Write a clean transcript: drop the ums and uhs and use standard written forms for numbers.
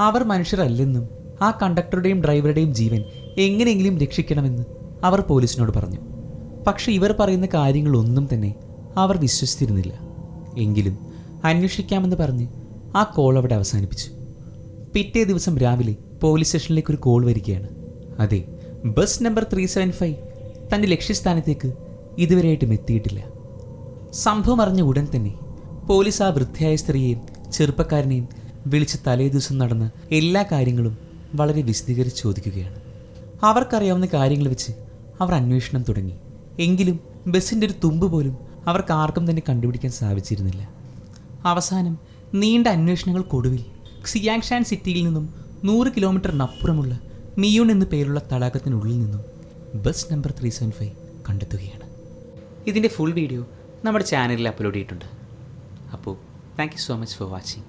അവർ മനുഷ്യരല്ലെന്നും ആ കണ്ടക്ടറുടെയും ഡ്രൈവറുടെയും ജീവൻ എങ്ങനെയെങ്കിലും രക്ഷിക്കണമെന്ന് അവർ പോലീസിനോട് പറഞ്ഞു. പക്ഷെ ഇവർ പറയുന്ന കാര്യങ്ങളൊന്നും തന്നെ അവർ വിശ്വസിച്ചിരുന്നില്ല. എങ്കിലും അന്വേഷിക്കാമെന്ന് പറഞ്ഞ് ആ കോൾ അവിടെ അവസാനിപ്പിച്ചു. പിറ്റേ ദിവസം രാവിലെ പോലീസ് സ്റ്റേഷനിലേക്ക് ഒരു കോൾ വരികയാണ്. അതെ, ബസ് നമ്പർ 375 തൻ്റെ ലക്ഷ്യസ്ഥാനത്തേക്ക് ഇതുവരെയായിട്ടും എത്തിയിട്ടില്ല. സംഭവം അറിഞ്ഞ ഉടൻ തന്നെ പോലീസ് ആ വൃദ്ധയായ സ്ത്രീയെയും ചെറുപ്പക്കാരനെയും വിളിച്ച് തലേ ദിവസം നടന്ന എല്ലാ കാര്യങ്ങളും വളരെ വിശദീകരിച്ച് ചോദിക്കുകയാണ്. അവർക്കറിയാവുന്ന കാര്യങ്ങൾ വെച്ച് അവർ അന്വേഷണം തുടങ്ങി. എങ്കിലും ബസ്സിൻ്റെ ഒരു തുമ്പ് പോലും അവർക്ക് ആർക്കും തന്നെ കണ്ടുപിടിക്കാൻ സാധിച്ചിരുന്നില്ല. അവസാനം നീണ്ട അന്വേഷണങ്ങൾക്കൊടുവിൽ ക്സിയാങ്ഷാൻ സിറ്റിയിൽ നിന്നും 100 കിലോമീറ്ററിനപ്പുറമുള്ള മിയൂൺ എന്നു പേരുള്ള തടാകത്തിനുള്ളിൽ നിന്നും ബസ് നമ്പർ 375 കണ്ടെത്തുകയാണ്. ഇതിൻ്റെ ഫുൾ വീഡിയോ നമ്മുടെ ചാനലിൽ അപ്ലോഡ് ചെയ്തിട്ടുണ്ട്. അപ്പോൾ thank you so much for watching.